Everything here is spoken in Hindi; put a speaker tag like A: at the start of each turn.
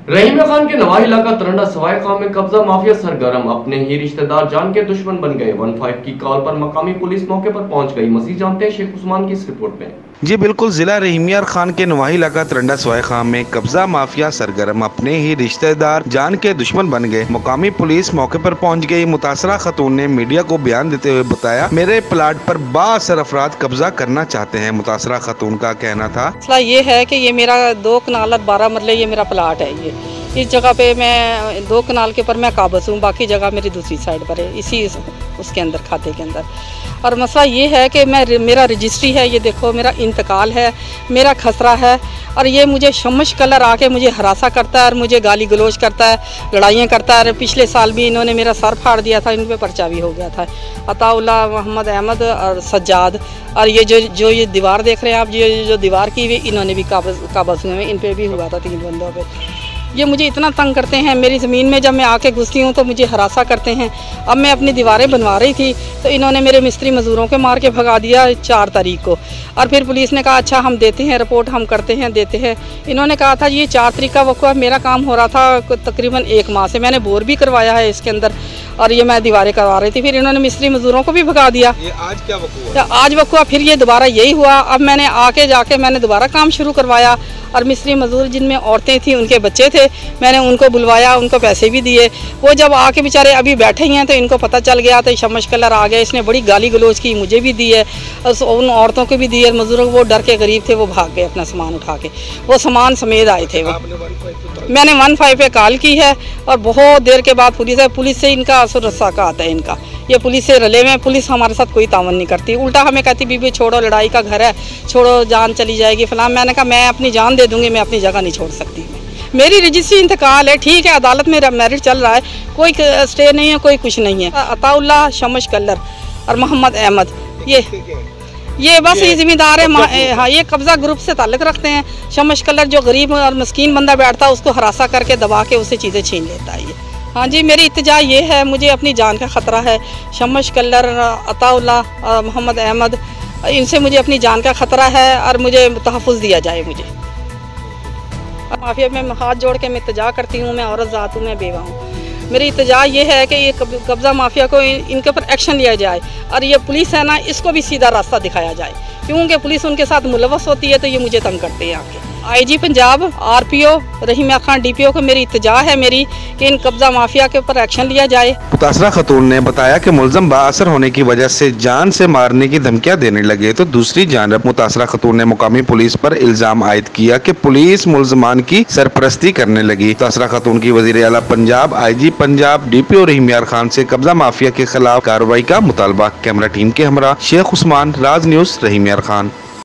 A: रहीम खान के नवाही इलाका तरंडा सवाई खां में कब्जा माफिया सरगर्म, अपने ही रिश्तेदार जान के दुश्मन बन गए। 15 की कॉल पर मकामी पुलिस मौके पर पहुंच गई। मजीद जानते हैं शेख उस्मान की इस रिपोर्ट में।
B: जी बिल्कुल, जिला रहीम खान के नवाही इलाका तरंडा सवाई खां में कब्जा माफिया सरगर्म, अपने ही रिश्तेदार जान के दुश्मन बन गए। मकामी पुलिस मौके पर पहुंच गई। मुतासरा खतून ने मीडिया को बयान देते हुए बताया, मेरे प्लाट पर बाअसर अफराद कब्जा करना चाहते हैं। मुतासरा खतून का कहना था,
C: मसला ये है कि ये मेरा 2 कनाल 12 मरले ये मेरा प्लाट है। ये इस जगह पे मैं 2 कनाल के ऊपर मैं काबज हूँ, बाकी जगह मेरी दूसरी साइड पर है, इसी उसके अंदर खाते के अंदर। और मसला ये है कि मेरा रजिस्ट्री है, ये देखो मेरा इंतकाल है, मेरा खसरा है, और ये मुझे शमश कलर आके मुझे हरासा करता है और मुझे गाली गलोच करता है, लड़ाइयाँ करता है। पिछले साल भी इन्होंने मेरा सर फाड़ दिया था, इन पे पर्चा भी हो गया था। अताउल्लाह, मोहम्मद अहमद और सज्जाद, और ये जो ये दीवार देख रहे हैं आप, जो दीवार की हुई इन्होंने भी काबज हुए हैं, इन पर भी हुआ था 3 बंदों पर। ये मुझे इतना तंग करते हैं, मेरी ज़मीन में जब मैं आके घुसती हूँ तो मुझे हरासा करते हैं। अब मैं अपनी दीवारें बनवा रही थी तो इन्होंने मेरे मिस्त्री मज़दूरों के मार के भगा दिया 4 तारीख को। और फिर पुलिस ने कहा अच्छा हम देते हैं रिपोर्ट, हम करते हैं, देते हैं। इन्होंने कहा था ये 4 तारीख का वक़्त, मेरा काम हो रहा था तकरीबन 1 माह से, मैंने बोर भी करवाया है इसके अंदर, और ये मैं दीवारें करवा रही थी। फिर इन्होंने मिस्त्री मज़दूरों को भी भगा दिया।
B: ये आज क्या वक़्त हुआ?
C: आज वक़्त हुआ, फिर ये दोबारा यही हुआ। अब मैंने आके जाके मैंने दोबारा काम शुरू करवाया, और मिस्त्री मज़दूर जिनमें औरतें थी, उनके बच्चे थे, मैंने उनको बुलवाया, उनको पैसे भी दिए। वो जब आके बेचारे अभी बैठे ही हैं तो इनको पता चल गया, तो शमश कलर आ गया। इसने बड़ी गाली गलोच की, मुझे भी दी है, उन औरतों को भी दी है। मज़दूरों को, वो डर के गरीब थे, वो भाग गए अपना सामान उठा के, वो सामान समेत आए थे। वो मैंने 15 पे कॉल की है, और बहुत देर के बाद पुलिस है। पुलिस से इनका असर रस्सा का आता है इनका, ये पुलिस से रले में। पुलिस हमारे साथ कोई तावन नहीं करती, उल्टा हमें कहती बीबी छोड़ो, लड़ाई का घर है, छोड़ो, जान चली जाएगी फलां। मैंने कहा मैं अपनी जान दे दूंगी, मैं अपनी जगह नहीं छोड़ सकती। मेरी रजिस्ट्री इंतकाल है, ठीक है, अदालत में मैरिज चल रहा है, कोई स्टे नहीं है, कोई कुछ नहीं है। अताउल्लाह, शमश कलर और मोहम्मद अहमद, ये बस ये जिम्मेदार है। हाँ, ये कब्जा ग्रुप से ताल्लुक़ रखते हैं। शमश कलर जो गरीब और मस्कीन बंदा बैठता है उसको हरासा करके दबा के उससे चीज़ें छीन लेता है ये। हाँ जी, मेरी इत्तजा ये है, मुझे अपनी जान का ख़तरा है। शमश कलर, अताउल्लाह, मोहम्मद अहमद, इनसे मुझे अपनी जान का ख़तरा है, और मुझे तहफ़्फ़ुज़ दिया जाए। मुझे माफिया में हाथ जोड़ के मैं इत्तजा करती हूँ, मैं औरत ज़ात हूँ, मैं बेवा हूँ। मेरी इत्तजा ये है कि ये कब्ज़ा माफिया को इनके ऊपर एक्शन लिया जाए, और ये पुलिस है ना, इसको भी सीधा रास्ता दिखाया जाए, क्योंकि पुलिस उनके साथ मुलव्वस होती है, तो ये मुझे तंग करते हैं आके। IG पंजाब, RPO रहीम खान DPO को मेरी इत्तजा है मेरी कि इन कब्जा माफिया के ऊपर एक्शन लिया जाए।
B: मुतासरा खतून ने बताया कि मुलजम बाअसर होने की वजह से जान से मारने की धमकियां देने लगे, तो दूसरी जानब मुतासरा खतून ने मुकामी पुलिस पर इल्जाम आयद किया कि पुलिस मुलजमान की सरपरस्ती करने लगी। मुतासरा खतून की वज़ीर आला पंजाब, IG पंजाब, DPO रहीम खान से कब्जा माफिया के खिलाफ कार्रवाई का मुतालबा। कैमरा टीम के हमरा शेख उस्मान, राज न्यूज़, रहीम खान।